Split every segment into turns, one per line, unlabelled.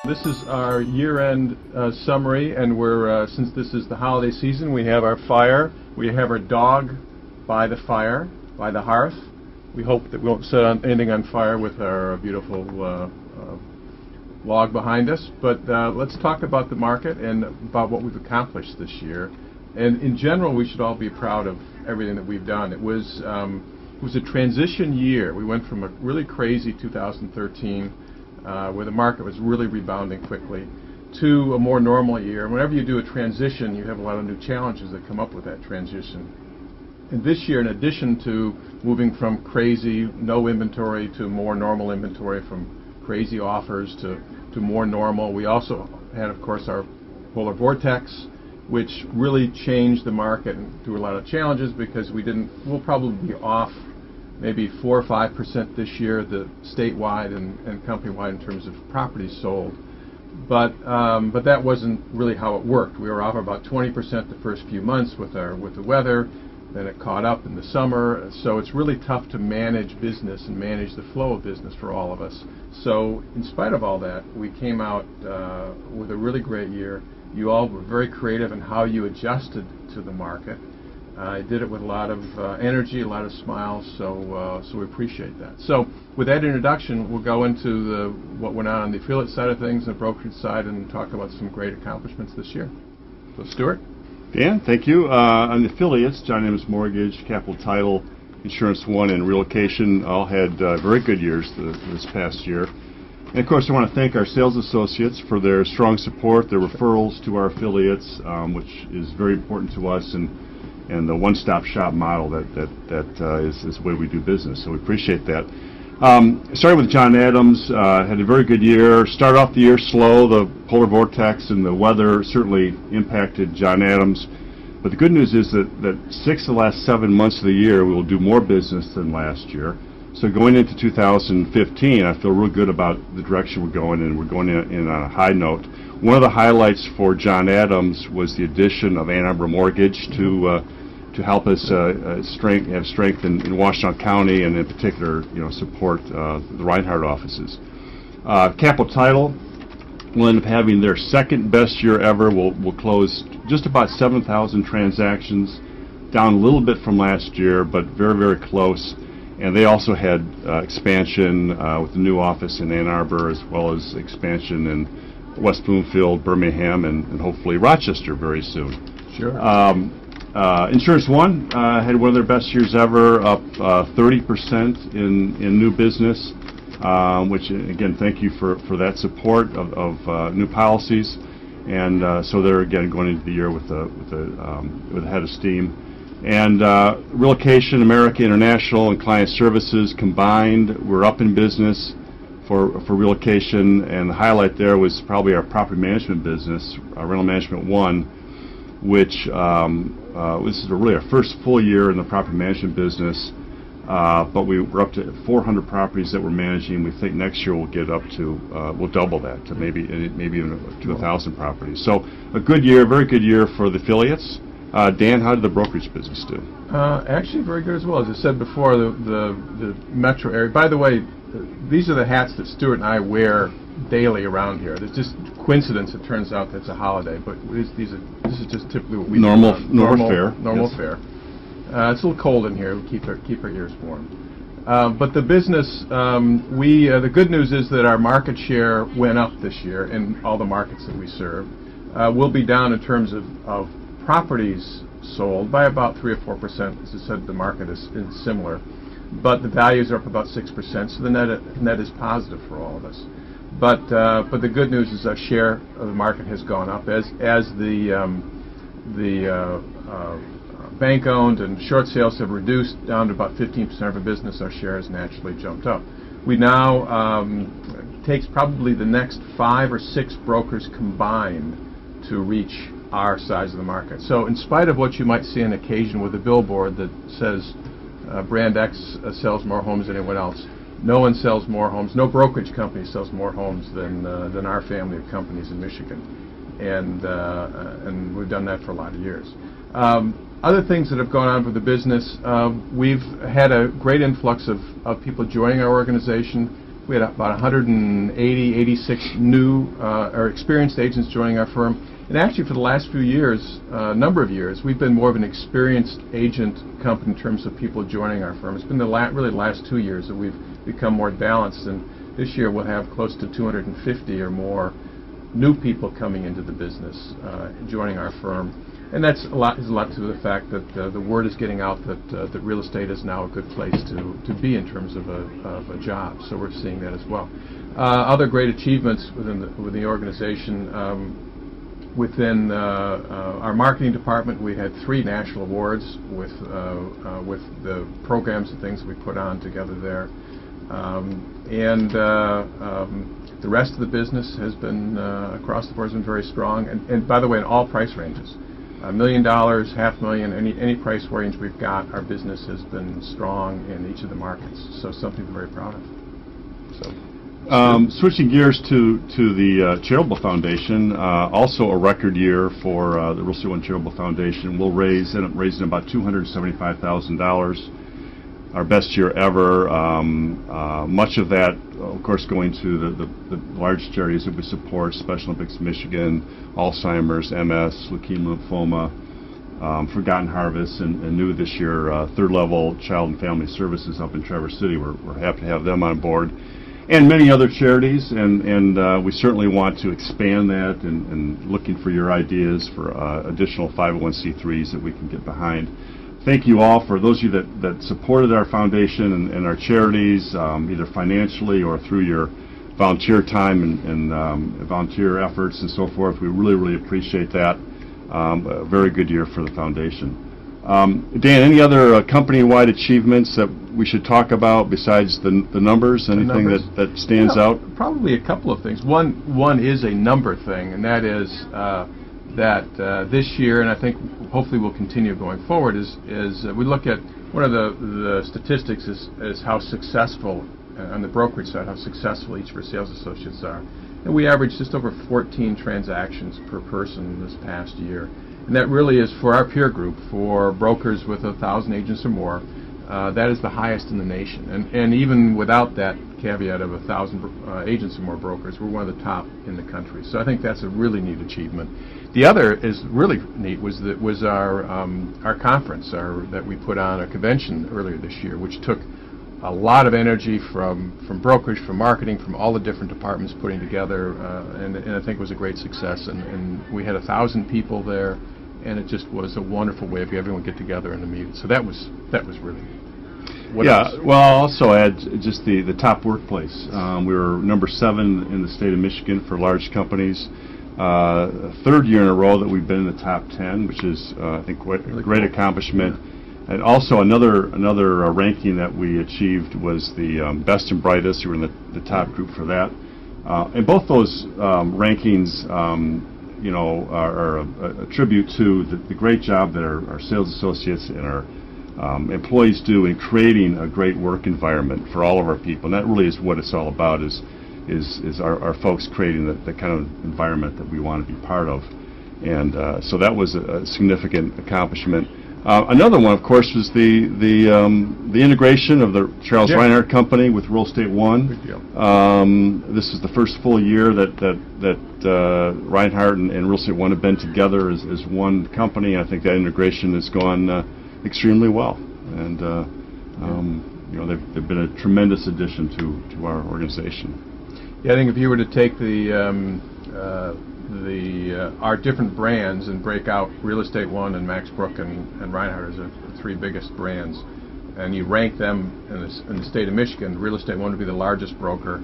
This is our year-end summary, and we're since this is the holiday season, we have our fire. We have our dog by the fire, by the hearth. We hope that we won't set anything on fire with our beautiful log behind us. But let's talk about the market and about what we've accomplished this year. And in general, we should all be proud of everything that we've done. It was a transition year. We went from a really crazy 2013. Where the market was really rebounding quickly, to a more normal year. And whenever you do a transition, you have a lot of new challenges that come up with that transition. And this year, in addition to moving from crazy, no inventory, to more normal inventory, from crazy offers to more normal, we also had, of course, our polar vortex, which really changed the market and threw a lot of challenges because we'll probably be off maybe 4 or 5% this year, the statewide and company-wide in terms of properties sold. But that wasn't really how it worked. We were off about 20% the first few months with the weather. Then it caught up in the summer. So it's really tough to manage business and manage the flow of business for all of us. So in spite of all that, we came out with a really great year. You all were very creative in how you adjusted to the market. I did it with a lot of energy, a lot of smiles, so we appreciate that. So with that introduction, we'll go into what went on the affiliate side of things, the brokerage side, and talk about some great accomplishments this year. So Stuart?
Dan, thank you. On the affiliates, John Adams Mortgage, Capital Title, Insurance One, and Relocation all had very good years this past year. And of course, I want to thank our sales associates for their strong support, their referrals to our affiliates, which is very important to us, and the one-stop shop model that is the way we do business. So we appreciate that. Starting with John Adams, had a very good year. Started off the year slow. The polar vortex and the weather certainly impacted John Adams. But the good news is that 6 of the last 7 months of the year we will do more business than last year. So going into 2015, I feel real good about the direction we're going, and we're going in on a high note. One of the highlights for John Adams was the addition of Ann Arbor Mortgage to help us have strength in Washtenaw County, and in particular, support the Reinhardt offices. Capital Title will end up having their second best year ever. We'll close just about 7,000 transactions, down a little bit from last year, but very, very close. And they also had expansion with the new office in Ann Arbor, as well as expansion in West Bloomfield, Birmingham, and hopefully Rochester very soon.
Sure.
Insurance One had one of their best years ever, up 30% in new business, which again, thank you for that support of new policies. And so they're again going into the year with a head of steam. And Relocation, America International, and Client Services combined, we're up in business for Relocation, and the highlight there was probably our property management business, Rental Management One, which this is really our first full year in the property management business, but we're up to 400 properties that we're managing. We think next year we'll get up to, we'll double that to maybe even to 1,000 properties. So a good year, very good year for the affiliates. Dan, how did the brokerage business do?
Actually very good as well. As I said before, the metro area. By the way, these are the hats that Stuart and I wear daily around here. It's just coincidence it turns out that it's a holiday, but this is just typically what we do.
Normal fare.
Normal fare. It's a little cold in here. We keep our ears warm. But the business, the good news is that our market share went up this year in all the markets that we serve. We'll be down in terms of properties sold by about 3 or 4%. As I said, the market is similar, but the values are up about 6%. So the net is positive for all of us. But the good news is our share of the market has gone up as the bank-owned and short sales have reduced down to about 15% of our business. Our share has naturally jumped up. We now takes probably the next 5 or 6 brokers combined to reach our size of the market. So in spite of what you might see on occasion with a billboard that says brand X sells more homes than anyone else, no one sells more homes, no brokerage company sells more homes than our family of companies in Michigan, and we've done that for a lot of years. Other things that have gone on with the business, we've had a great influx of people joining our organization. We had about 86 new or experienced agents joining our firm. And actually, for the last few years, number of years, we've been more of an experienced agent company in terms of people joining our firm. It's been really the last 2 years that we've become more balanced, and this year we'll have close to 250 or more new people coming into the business, joining our firm. And that's a lot to the fact that the word is getting out that real estate is now a good place to be in terms of a job. So we're seeing that as well. Other great achievements within the organization. Within our marketing department, we had 3 national awards with the programs and things we put on together there. The rest of the business has been, across the board, has been very strong. And by the way, in all price ranges. $1 million, $500,000, any price range we've got, our business has been strong in each of the markets. So something we're very proud of. So.
Switching gears to the Charitable Foundation, also a record year for the Real Estate One Charitable Foundation. We'll end up raising about $275,000, our best year ever. Much of that, of course, going to the large charities that we support: Special Olympics Michigan, Alzheimer's, MS, leukemia, lymphoma, Forgotten Harvest, and new this year, Third Level Child and Family Services up in Traverse City. We're happy to have them on board. And many other charities, and we certainly want to expand that, and looking for your ideas for additional 501c3s that we can get behind. Thank you all for those of you that supported our foundation and our charities, either financially or through your volunteer time and volunteer efforts and so forth. We really, really appreciate that. A very good year for the foundation. Dan, any other company-wide achievements that we should talk about besides the numbers? Anything that stands out?
Probably a couple of things. One is a number thing, and that is that this year, and I think hopefully will continue going forward, is we look at one of the statistics is how successful, on the brokerage side, how successful each of our sales associates are. And we averaged just over 14 transactions per person this past year. And that really is, for our peer group, for brokers with 1,000 agents or more, that is the highest in the nation. And even without that caveat of 1,000 agents or more brokers, we're one of the top in the country. So I think that's a really neat achievement. The other is really neat was our conference that we put on, a convention earlier this year, which took a lot of energy from brokerage, from marketing, from all the different departments putting together, and I think it was a great success. And we had 1,000 people there, and it just was a wonderful way of everyone get together and to meet. So that was really neat. What else?
Well, I'll also add just the top workplace. We were number 7 in the state of Michigan for large companies. 3rd year in a row that we've been in the top 10, which is I think quite a great accomplishment. And also another ranking that we achieved was the best and brightest. We were in the top group for that. And both those rankings, are a tribute to the great job that our sales associates and our employees do in creating a great work environment for all of our people. And that really is what it's all about, is our folks creating the kind of environment that we want to be part of. And so that was a significant accomplishment. Another one, of course, was the integration of the Charles Reinhardt Company with Real Estate One.
Good deal.
This is the first full year that Reinhardt and Real Estate One have been together as one company. I think that integration has gone extremely well, and they've been a tremendous addition to our organization.
Yeah, I think if you were to take our different brands and break out Real Estate One and Max Brook and Reinhardt as the 3 biggest brands, and you rank them in the state of Michigan, Real Estate One would be the largest broker,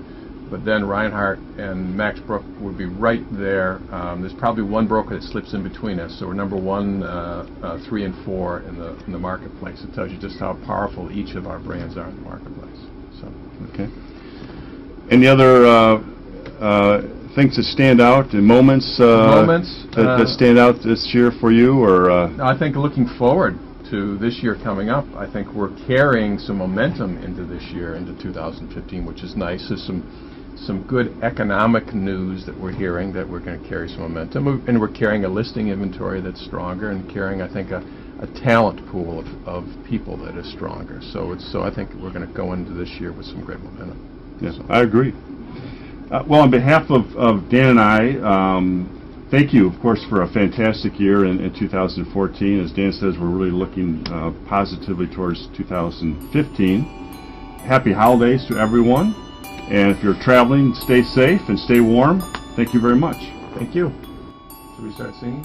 but then Reinhardt and Max Brook would be right there. There's probably one broker that slips in between us, so we're number 1, 3, and 4 in the marketplace. It tells you just how powerful each of our brands are in the marketplace. So,
okay. Any other things that stand out, and moments that stand out this year for you, or?
I think looking forward to this year coming up, I think we're carrying some momentum into this year, into 2015, which is nice. There's some good economic news that we're hearing that we're going to carry some momentum, and we're carrying a listing inventory that's stronger, and carrying, I think, a talent pool of people that is stronger. So I think we're going to go into this year with some great momentum.
Yes, I agree. Well, on behalf of Dan and I, thank you, of course, for a fantastic year in 2014. As Dan says, we're really looking positively towards 2015. Happy holidays to everyone. And if you're traveling, stay safe and stay warm. Thank you very much.
Thank you. Should we start singing?